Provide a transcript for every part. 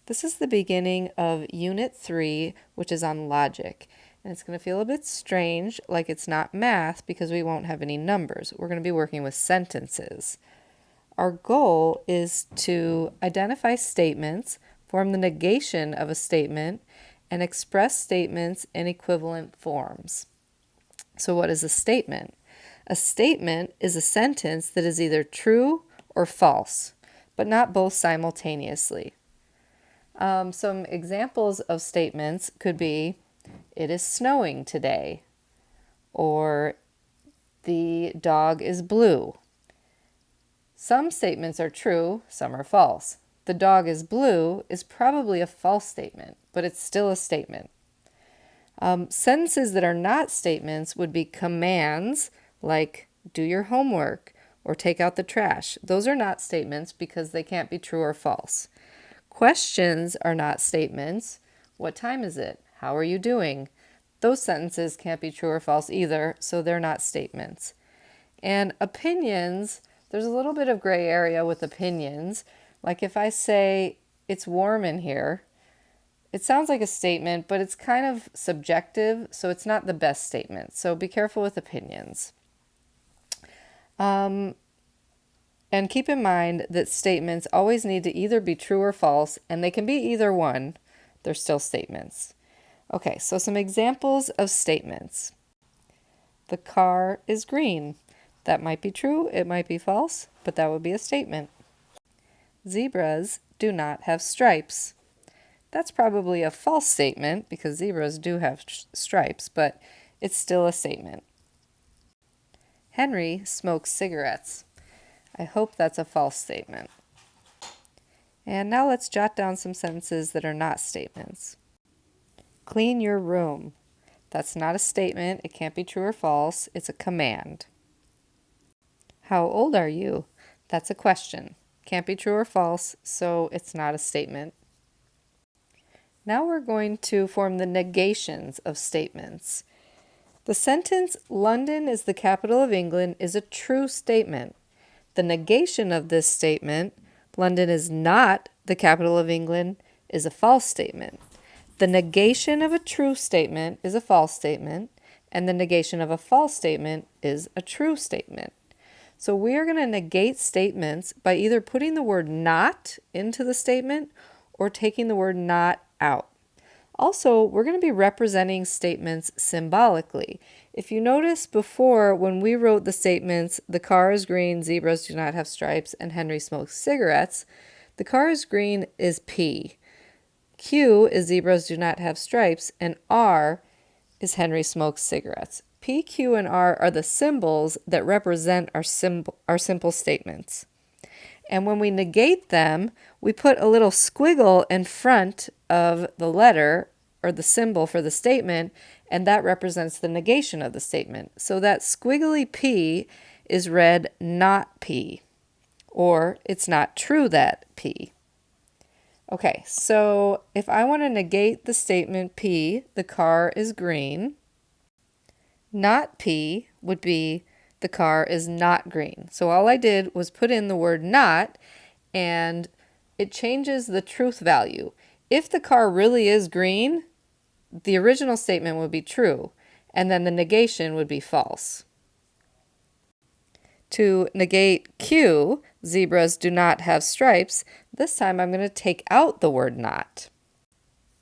This is the beginning of Unit 3, which is on logic. And it's going to feel a bit strange, like it's not math, because we won't have any numbers. We're going to be working with sentences. Our goal is to identify statements, form the negation of a statement, and express statements in equivalent forms. So what is a statement? A statement is a sentence that is either true or false, but not both simultaneously. Some examples of statements could be, it is snowing today, or the dog is blue. Some statements are true, some are false. The dog is blue is probably a false statement, but it's still a statement. Sentences that are not statements would be commands, like do your homework or take out the trash. Those are not statements because they can't be true or false. Questions are not statements. What time is it? How are you doing? Those sentences can't be true or false either, so they're not statements. And opinions, there's a little bit of gray area with opinions. Like if I say, it's warm in here, it sounds like a statement, but it's kind of subjective, so it's not the best statement. So be careful with opinions. And keep in mind that statements always need to either be true or false, and they can be either one. They're still statements. Okay, so some examples of statements. The car is green. That might be true, it might be false, but that would be a statement. Zebras do not have stripes. That's probably a false statement because zebras do have stripes, but it's still a statement. Henry smokes cigarettes. I hope that's a false statement. And now let's jot down some sentences that are not statements. Clean your room. That's not a statement. It can't be true or false. It's a command. How old are you? That's a question. Can't be true or false, so it's not a statement. Now we're going to form the negations of statements. The sentence, London is the capital of England, is a true statement. The negation of this statement, London is not the capital of England, is a false statement. The negation of a true statement is a false statement, and the negation of a false statement is a true statement. So we are going to negate statements by either putting the word not into the statement or taking the word not out. Also, we're going to be representing statements symbolically. If you notice before, when we wrote the statements, the car is green, zebras do not have stripes, and Henry smokes cigarettes, the car is green is P. Q is zebras do not have stripes, and R is Henry smokes cigarettes. P, Q, and R are the symbols that represent our simple statements. And when we negate them, we put a little squiggle in front of the letter or the symbol for the statement, and that represents the negation of the statement. So that squiggly P is read not P, or it's not true that P. Okay, so if I want to negate the statement P, the car is green, not P would be the car is not green. So all I did was put in the word not, and it changes the truth value. If the car really is green, the original statement would be true, and then the negation would be false. To negate Q, zebras do not have stripes, this time I'm going to take out the word not.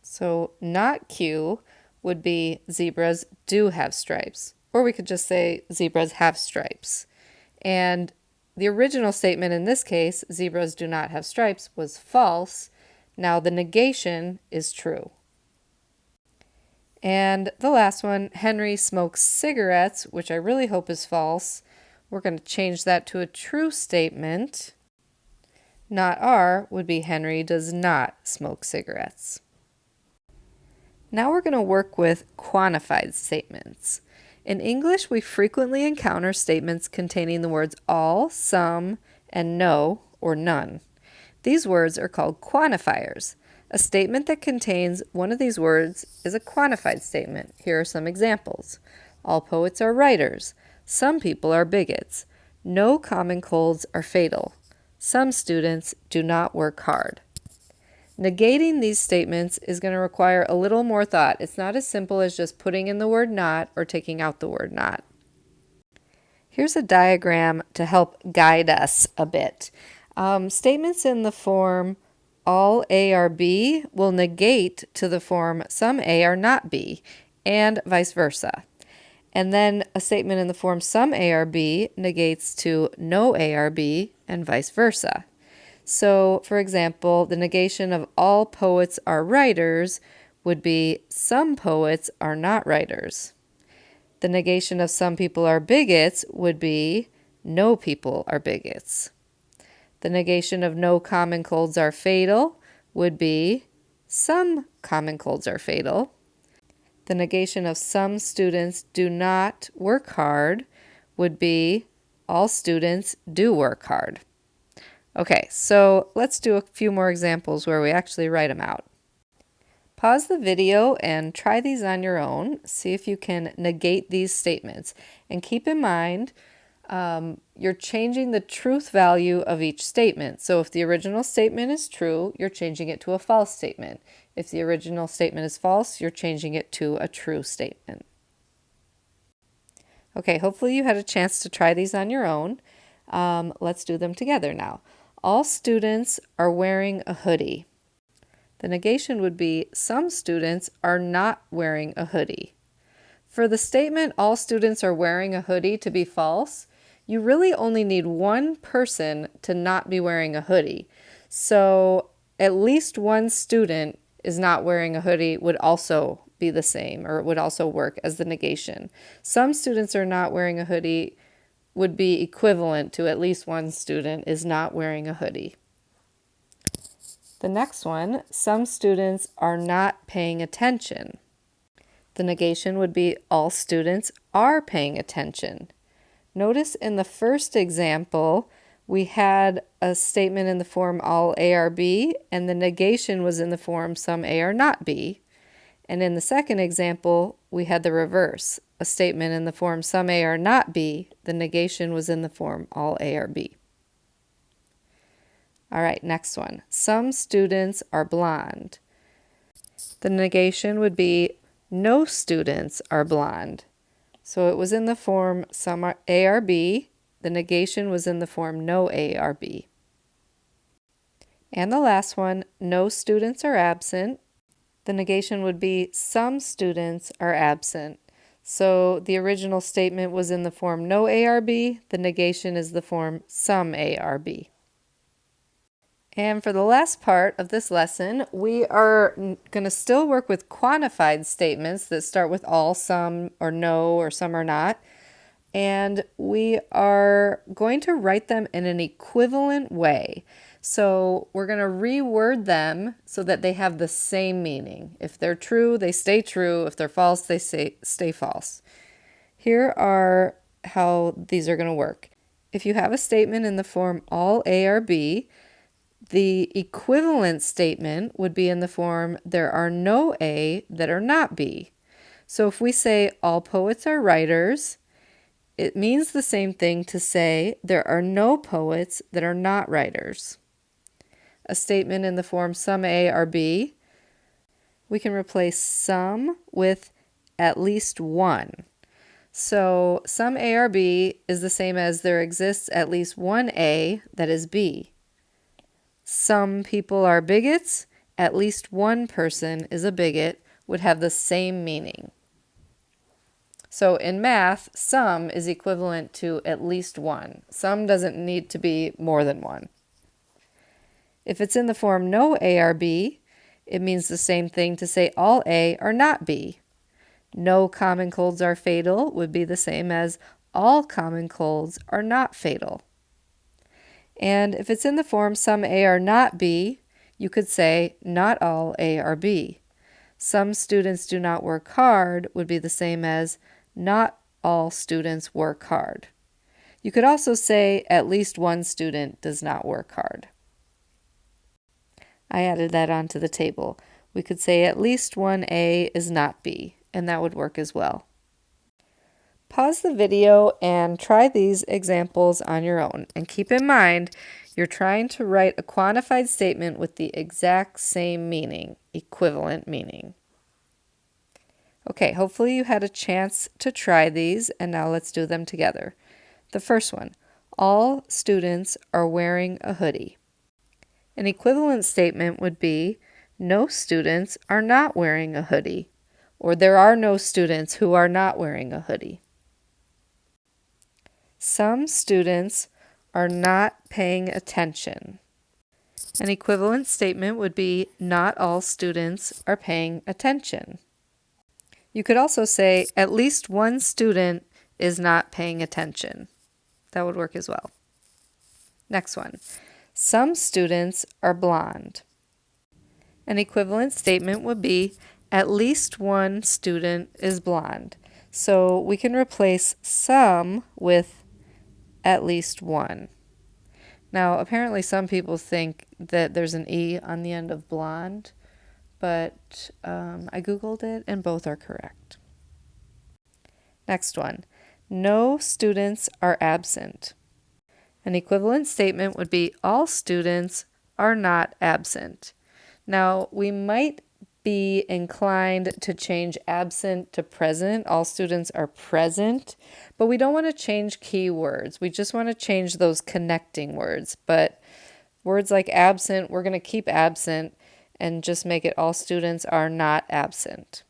So not Q would be zebras do have stripes. Or we could just say zebras have stripes. And the original statement in this case, zebras do not have stripes, was false. Now the negation is true. And the last one, Henry smokes cigarettes, which I really hope is false. We're going to change that to a true statement. Not R would be Henry does not smoke cigarettes. Now we're going to work with quantified statements. In English, we frequently encounter statements containing the words all, some, and no or none. These words are called quantifiers. A statement that contains one of these words is a quantified statement. Here are some examples. All poets are writers. Some people are bigots. No common colds are fatal. Some students do not work hard. Negating these statements is going to require a little more thought. It's not as simple as just putting in the word not or taking out the word not. Here's a diagram to help guide us a bit. Statements in the form all A are B will negate to the form some A are not B, and vice versa. And then a statement in the form some A are B negates to no A are B, and vice versa. So, for example, the negation of all poets are writers would be some poets are not writers. The negation of some people are bigots would be no people are bigots. The negation of no common colds are fatal would be some common colds are fatal. The negation of some students do not work hard would be all students do work hard. Okay, so let's do a few more examples where we actually write them out. Pause the video and try these on your own. See if you can negate these statements. And keep in mind, you're changing the truth value of each statement. So if the original statement is true, you're changing it to a false statement. If the original statement is false, you're changing it to a true statement. Okay, hopefully you had a chance to try these on your own. Let's do them together now. All students are wearing a hoodie. The negation would be some students are not wearing a hoodie. For the statement all students are wearing a hoodie to be false, you really only need one person to not be wearing a hoodie. So at least one student is not wearing a hoodie would also be the same, or it would also work as the negation. Some students are not wearing a hoodie would be equivalent to at least one student is not wearing a hoodie. The next one, some students are not paying attention. The negation would be all students are paying attention. Notice in the first example, we had a statement in the form all A are B, and the negation was in the form some A are not B. And in the second example, we had the reverse, a statement in the form some A are not B, the negation was in the form all A are B. All right, next one. Some students are blonde. The negation would be no students are blonde. So it was in the form some A are B, the negation was in the form no A are B. And the last one, no students are absent. The negation would be some students are absent. So the original statement was in the form no A are B, the negation is the form some A are B. And for the last part of this lesson, we are going to still work with quantified statements that start with all, some, or no, or some are not. And we are going to write them in an equivalent way. So we're going to reword them so that they have the same meaning. If they're true, they stay true. If they're false, they stay false. Here are how these are going to work. If you have a statement in the form all A are B, the equivalent statement would be in the form there are no A that are not B. So if we say all poets are writers, it means the same thing to say there are no poets that are not writers. A statement in the form some A are B, we can replace some with at least one. So some A are B is the same as there exists at least one A that is B. Some people are bigots, at least one person is a bigot, would have the same meaning. So in math, some is equivalent to at least one. Some doesn't need to be more than one. If it's in the form no A are B, it means the same thing to say all A are not B. No common colds are fatal would be the same as all common colds are not fatal. And if it's in the form some A are not B, you could say not all A are B. Some students do not work hard would be the same as not all students work hard. You could also say at least one student does not work hard. I added that onto the table. We could say at least one A is not B, and that would work as well. Pause the video and try these examples on your own. And keep in mind, You're trying to write a quantified statement with the exact same meaning, equivalent meaning. Okay, hopefully you had a chance to try these, and now let's do them together. The first one, all students are wearing a hoodie. An equivalent statement would be, no students are not wearing a hoodie, or there are no students who are not wearing a hoodie. Some students are not paying attention. An equivalent statement would be, not all students are paying attention. You could also say, at least one student is not paying attention. That would work as well. Next one. Some students are blonde. An equivalent statement would be, at least one student is blonde. So we can replace some with at least one. Now, apparently some people think that there's an E on the end of blonde, but I Googled it and both are correct. Next one. No students are absent. An equivalent statement would be, all students are not absent. Now, we might be inclined to change absent to present. All students are present, but we don't want to change keywords. We just want to change those connecting words. But words like absent, we're going to keep absent and just make it all students are not absent.